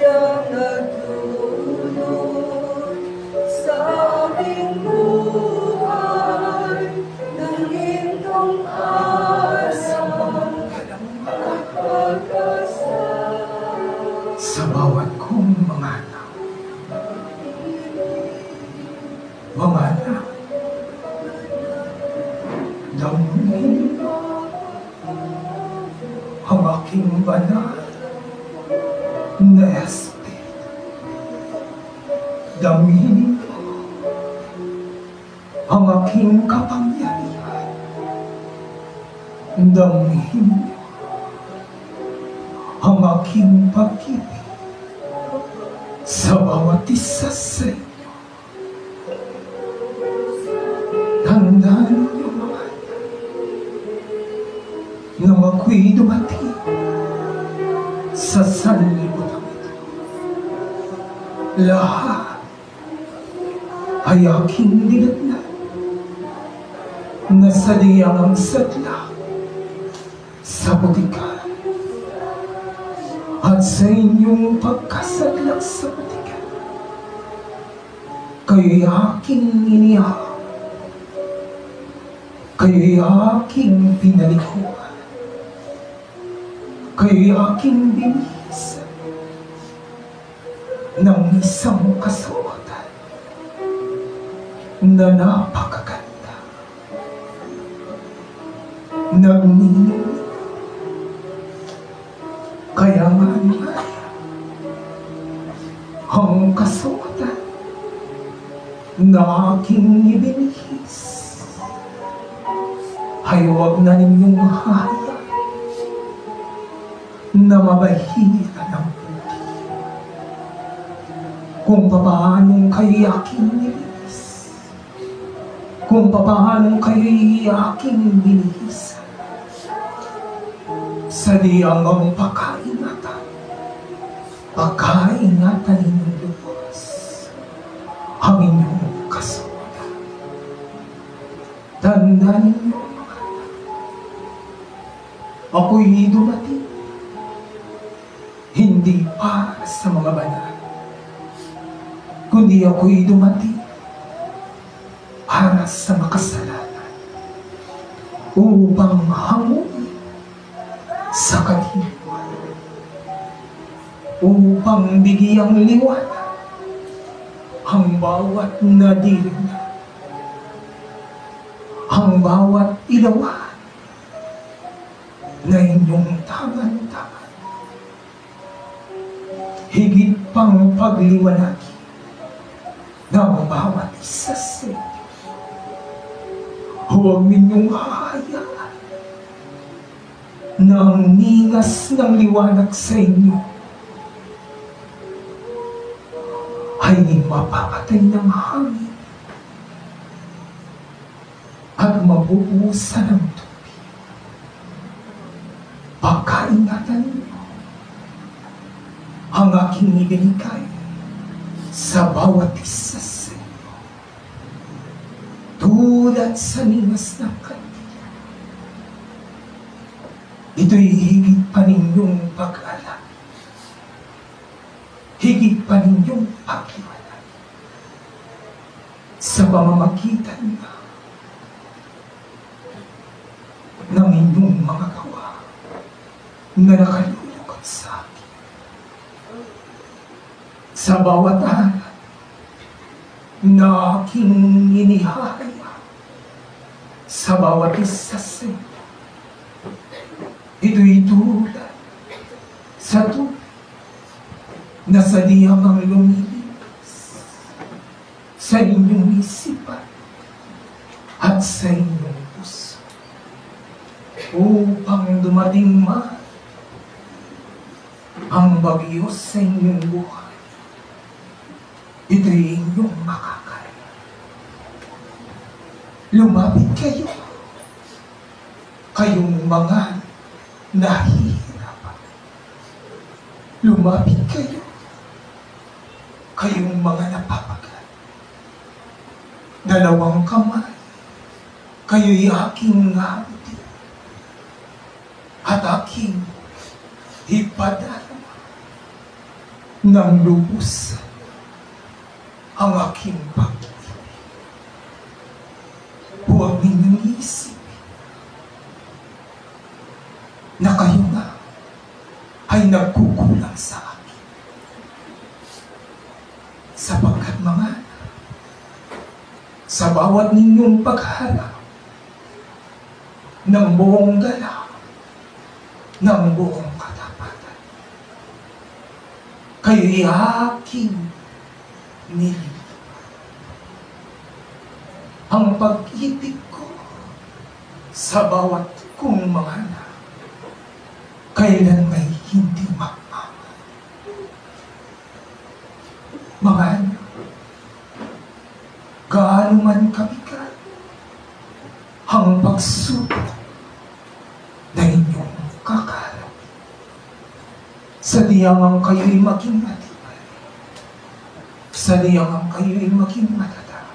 ang nagdulot sa aking buhay ng gintong asang at pag-asa. Sa bawat kong mga anak, damhin ang aking banal na espiritu. Damhin ang aking kapangyarihan. Damhin ang aking pag-ibig sa bawat isa sa inyo. Tandaan niyo mga anak, nang ako'y dumating sa sanlibutan ito, lahat ay aking dinatnan na sadyang ang sadla sa butikan. At sa inyong pagkasadlak sa butikan, kayo'y aking inihak, kayo'y aking pinalikuhan, kayo'y aking binihisan ng isang kasuotan na napakaganda. Nagniningning, kaya nga ang kasuotan na aking ibinihis ay huwag na ninyong hayaan na mabahira ng puti. Kung papaanong kayo'y aking nilihis, kung papaanong kayo'y aking binihisan, sadyang ang pagkaingatan ninyong lubos ang inyong kasuotan. Tandaan ninyo, ako'y dumating hindi para sa mga banal, kundi ako'y dumating para sa makasalanan, upang hanguin sa kadiliman, upang bigyang liwanag ang bawat nadilim, ang bawat ilawan na inyong tangan-tangan, higit pang pagliwanagi ng bawat isa sa inyo. Huwag ninyong hahayaan na ang ningas ng liwanag sa inyo ay mapapatay ng hangin at mabubusan ng tubig. Pagkaingatan ninyo ang aking ibinigay sa bawat isa sa inyo, tulad sa ningas ng kandila. Ito'y higit pa ninyong pag-alam, higit pa ninyong pag-iwanan sa pamamagitan ng inyong mga gawa na nakalulukot sa akin. Sa bawat araw na aking inihahaya sa bawat isa sa inyo, ito'y tulad sa tubig na sadyang ang lumilipas sa inyong isipan at sa inyong puso, upang dumating man ang bagyo sa inyong buhay. Ito'y inyong makakaya. Lumapit kayo, kayong mga nahihirapan. Lumapit kayo, kayong mga napapagod. Dalawang kamay, kayo'y aking ngabutin at aking ipadala ng lubos ang aking pag-ibig. Huwag ninyong isipin na kayo nga ay nagkukulang sa akin. Sapagkat mga anak, sa bawat ninyong pagharap ng buong galaw, ng buong katapatan, kayo'y aking nililipan. Ang pag-ibig ko sa bawat kong mga anak, kailan may hindi magmamahal. Mga anak, gaano man kabigat ang pagsubok na inyong kakarap, sadiyang kayo'y maging matibay, sadiyang kayo'y maging matatag.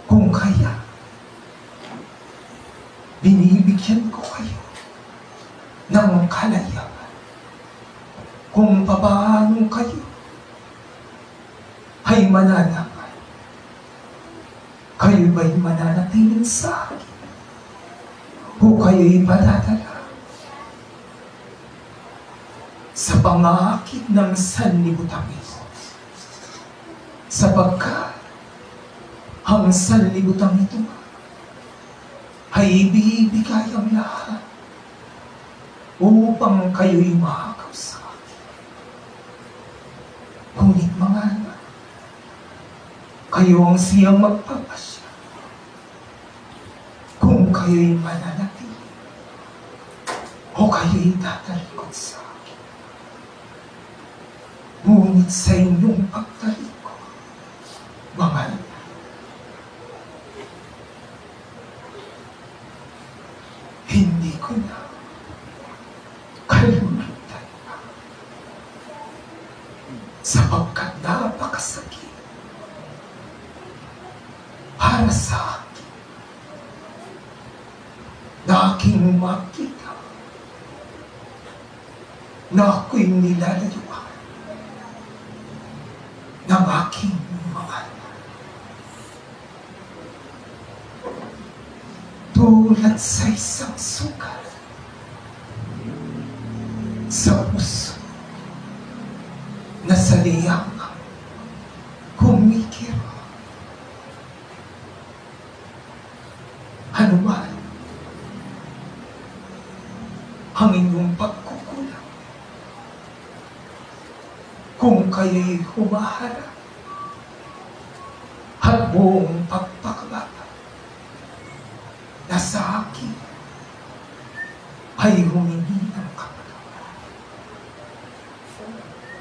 Kung kaya, binibigyan ko kayo ng kalayaan kung paano kayo ay mananaman. Kayo ba'y mananatiling sa akin? O kayo'y patatala sa pangakit ng sanlibutan ito? Sapagkat ang sanlibutan ito ay ibibigay ang lahat upang kayo'y mahagaw sa akin. Ngunit mga anak, kayo ang siyang magpapasya kung kayo'y mananatili o kayo'y tatalikod sa akin. Ngunit sa inyong pagtalikod, mga anak, hindi ko na kalulutan pa, sapagkat napakasakit para sa akin na aking makita na ako'y nilalayuan ng aking mga anak. Tulad sa isang sugat sa puso na sa liyang kumikiro. Ano man ang inyong pagkukulang, kung kayo'y humaharap at buong pagpakababa na sa akin ay humingi ng kapatawaran.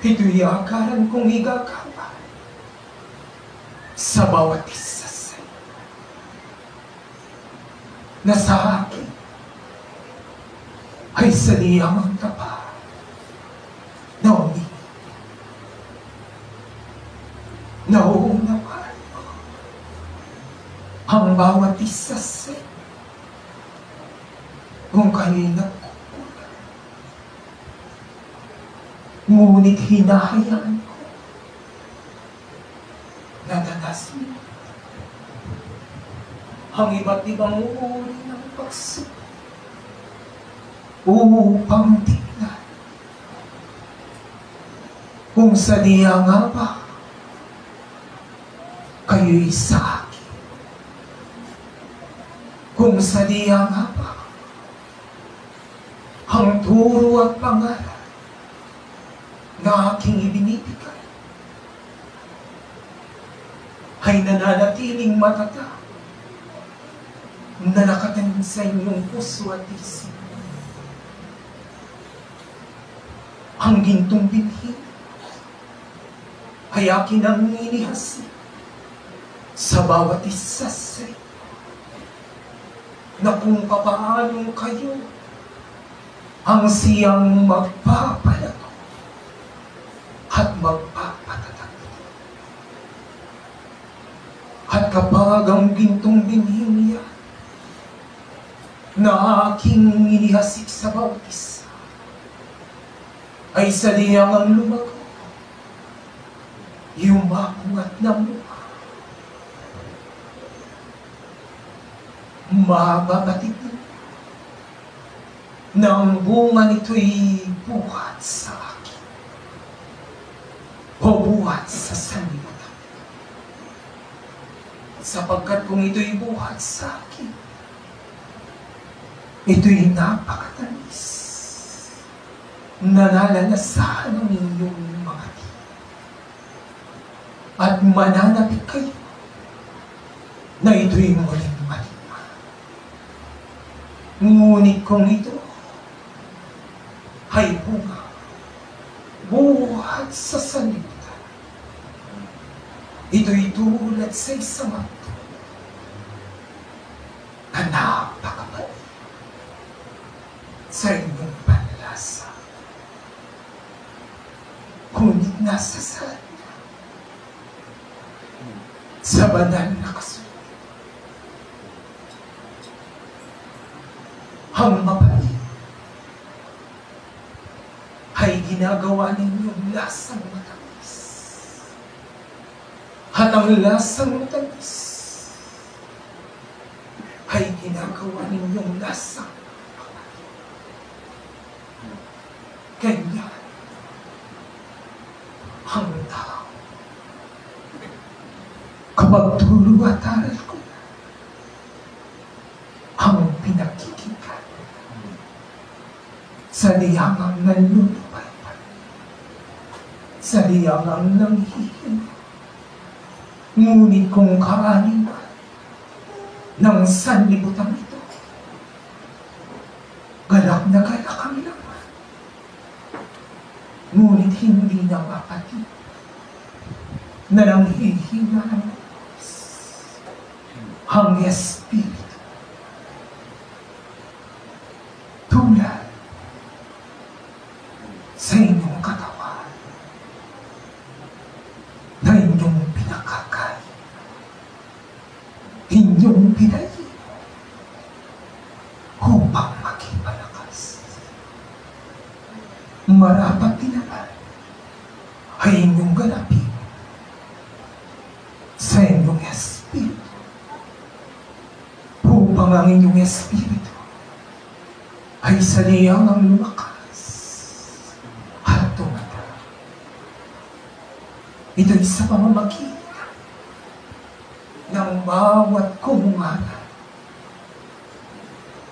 Ito'y akalan kong igagawa sa bawat isa sa inyo na sa akin ay saliyang ang tapa na umingi. Nauunawaan mo ang bawat isa sa inyo kung kayo'y nagkukulang. Ngunit hinahayaan ko na tatasin ang iba't ibang uri ng pagsubok upang tingnan kung saniya nga ba kayo'y sa akin, kung saniya nga ba ang turo at pangalan na aking ibinibigay ay nananatiling matatag na nakatanim sa inyong puso at isip. Ang gintong binhi ay akin ang inihasi sa bawat isa sa inyo na kung papaano kayo ang siyang magpapalago at magpapatatag. At kapag ang gintong binhing yan na aking inihasik sa bawat isa ay saliyang ang lumago, yumabong at namuha. Mababatid na ang bunga nito'y buhat sa akin o buhat sa sanlibutan. Sapagkat kung ito'y buhat sa akin, ito'y napakatamis, nalalasahan ng inyong mga tiyan. At mananapit kayo na ito'y muling malimba. Ngunit kung ito ay bunga buhat sa sanlibutan, ito'y tulad sa isang manto na napakabait sa inyong panlasa. Ngunit nasa saan sa banal na kasunod ang mabait ay ginagawa ninyong lasang matamis. At ang lasang matamis ay ginagawa ninyong lasang mabait. Ganyan ang tao. Kapag tulo at aral ko na ang pinagkikita sa liyangang nanlulupay, sa liyangang nanghihina. Ngunit kung kaaniman ng sanlibutan ito, galak na galak ang laman. Ngunit hindi na mapatid na nanghihina ng Diyos ang Espiritu. Tulad sa inyong katawan na inyong pinakakain, inyong pinayin upang maging malakas. Marapat din naman ay inyong ganapin sa inyong Espiritu upang ang inyong Espiritu ay saliyang ang lumakas at tumata. Ito'y sa pamamagitan ng bawat kumunganan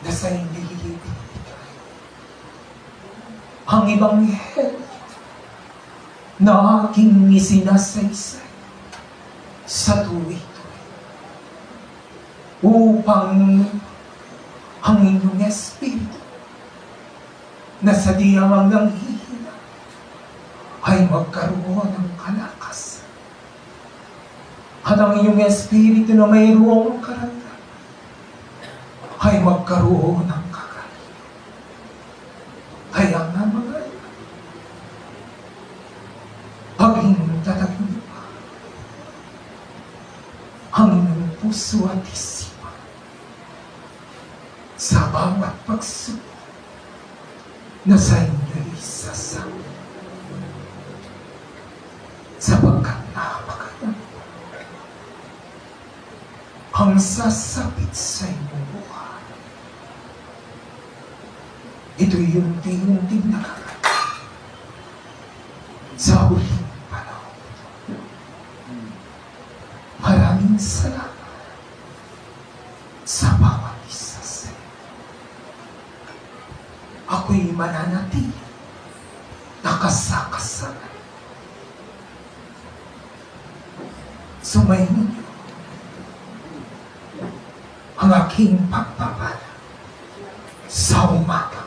na sa hindi ibinibigay. Ang Ebanghelyo na aking isinasaysay sa tuwi-tuwi upang ang inyong Espiritu na sa diyamang nanghihina ay magkaroon ng kalakasan. At ang inyong Espiritu na mayroong karamdaman ay magkaroon ng kagalingan. Kaya nga mga paging tataglupa ang inyong puso at isipan sa bawat pagsubok na sa inyo'y sasama. Sapagkat napakaganda ang sasapit sa inyong buhay. Ito'y unti-unting nakakita sa huling panahon. Maraming salamat sa bawat isa sa inyo. Ako'y mananatili nakasakasalan. Sumayin niyo ang aking pagpapala sa umaga